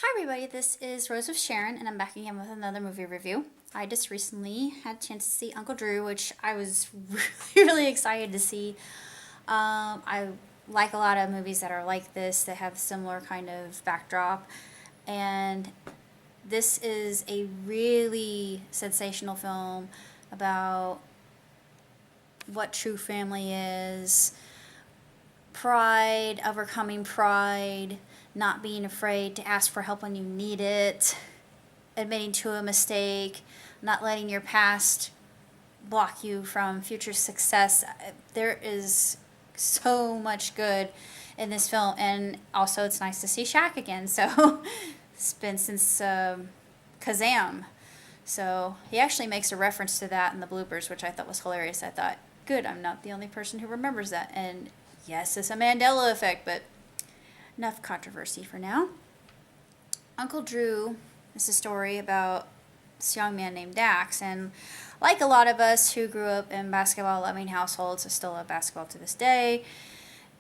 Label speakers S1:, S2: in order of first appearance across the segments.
S1: Hi everybody, this is Rose with Sharon, and I'm back again with another movie review. I just recently had a chance to see Uncle Drew, which I was really excited to see. I like a lot of movies that are like this, that have similar kind of backdrop, and this is a really sensational film about what true family is, pride, overcoming pride, not being afraid to ask for help when you need it, admitting to a mistake, not letting your past block you from future success. There is so much good in this film, and also it's nice to see Shaq again. So it's been since Kazam. So he actually makes a reference to that in the bloopers, which I thought was hilarious. I thought, good, I'm not the only person who remembers that. And yes, it's a Mandela effect, but enough controversy for now. Uncle Drew is a story about this young man named Dax, and like a lot of us who grew up in basketball loving households, I still love basketball to this day,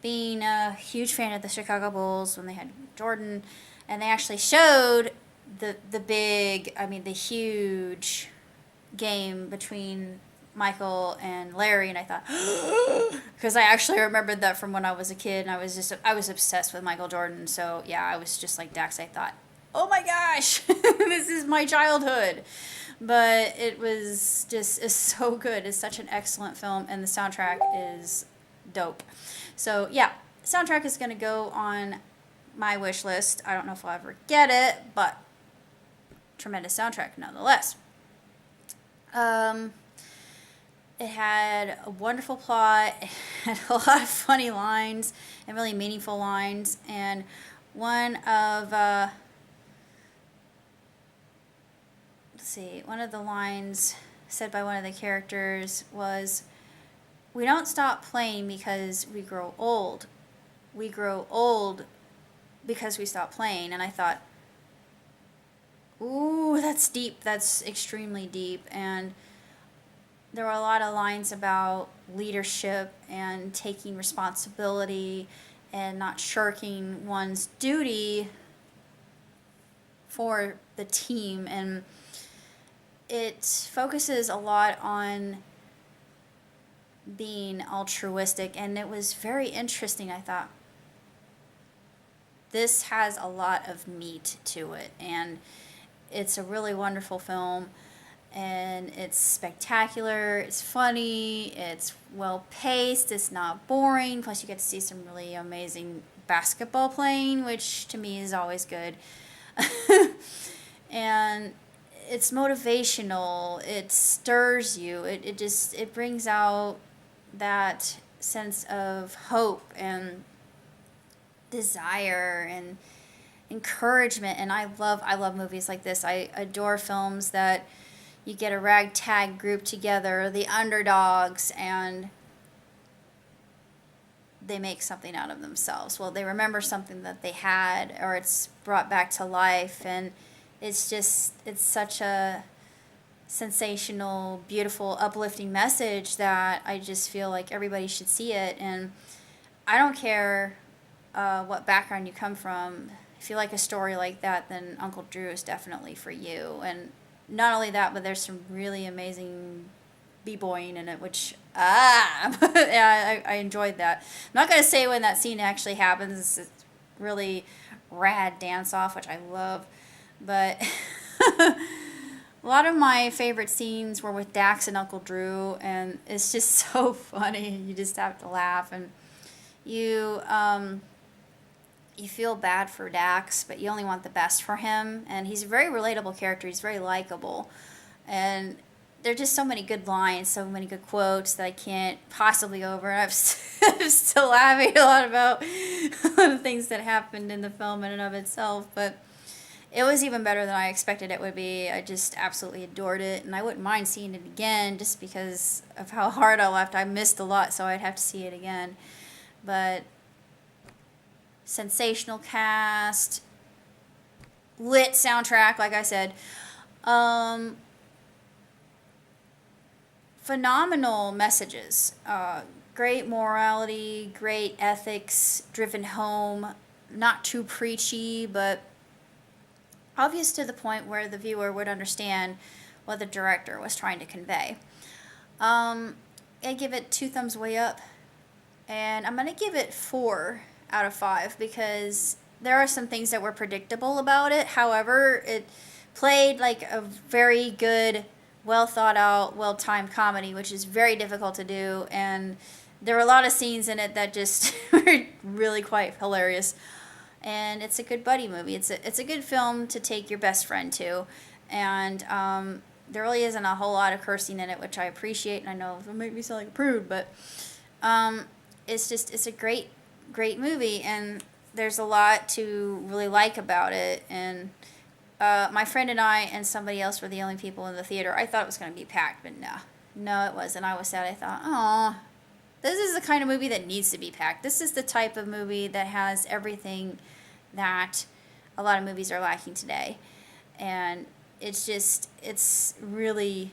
S1: being a huge fan of the Chicago Bulls when they had Jordan, and they actually showed the huge game between Michael and Larry, and I thought, because I actually remembered that from when I was a kid, and I was obsessed with Michael Jordan. So yeah, I was just like Dax. I thought, oh my gosh, this is my childhood. But it was just it's so good. It's such an excellent film, and the soundtrack is dope. So yeah, soundtrack is gonna go on my wish list. I don't know if I'll ever get it, but tremendous soundtrack nonetheless. Um, it had a wonderful plot, it had a lot of funny lines and really meaningful lines. And one of, one of the lines said by one of the characters was, "We don't stop playing because we grow old. We grow old because we stop playing." And I thought, ooh, that's deep. That's extremely deep. And there were a lot of lines about leadership and taking responsibility and not shirking one's duty for the team. And it focuses a lot on being altruistic, and it was very interesting. I thought, this has a lot of meat to it, and it's a really wonderful film, and it's spectacular, it's funny, it's well paced, it's not boring. Plus, you get to see some really amazing basketball playing, which to me is always good. And it's motivational, it stirs you, it brings out that sense of hope and desire and encouragement. And I love movies like this. I adore films that you get a ragtag group together, the underdogs, and they make something out of themselves. Well, they remember something that they had, or it's brought back to life. And it's such a sensational, beautiful, uplifting message that I just feel like everybody should see it. And I don't care what background you come from. If you like a story like that, then Uncle Drew is definitely for you. And not only that, but there's some really amazing b-boying in it, which yeah, I enjoyed that. I'm not gonna say when that scene actually happens. It's really rad dance off, which I love, but a lot of my favorite scenes were with Dax and Uncle Drew, and it's just so funny. You just have to laugh, and you you feel bad for Dax, but you only want the best for him. And he's a very relatable character. He's very likable, and there are just so many good lines, so many good quotes that I can't possibly go over. I'm still laughing a lot about a lot of things that happened in the film in and of itself, but it was even better than I expected it would be. I just absolutely adored it, and I wouldn't mind seeing it again just because of how hard I laughed. I missed a lot, so I'd have to see it again. But sensational cast, lit soundtrack, like I said. Um, Phenomenal messages. Great morality, great ethics driven home. Not too preachy, but obvious to the point where the viewer would understand what the director was trying to convey. I give it 2 thumbs way up, and I'm gonna give it 4 out of 5 because there are some things that were predictable about it. However, it played like a very good, well thought out, well timed comedy, which is very difficult to do, and there were a lot of scenes in it that just were really quite hilarious. And it's a good buddy movie. It's a good film to take your best friend to, and there really isn't a whole lot of cursing in it, which I appreciate. And I know it'll make me sound like a prude, but it's a great movie, and there's a lot to really like about it. And my friend and I and somebody else were the only people in the theater. I thought it was going to be packed, but no, it wasn't. I was sad. I thought, oh, this is the kind of movie that needs to be packed. This is the type of movie that has everything that a lot of movies are lacking today. And it's really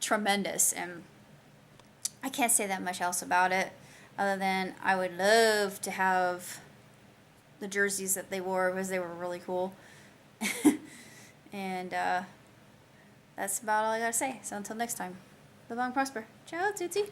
S1: tremendous. And I can't say that much else about it, other than I would love to have the jerseys that they wore because they were really cool. And that's about all I gotta say. So until next time, live long and prosper. Ciao, Tootsie.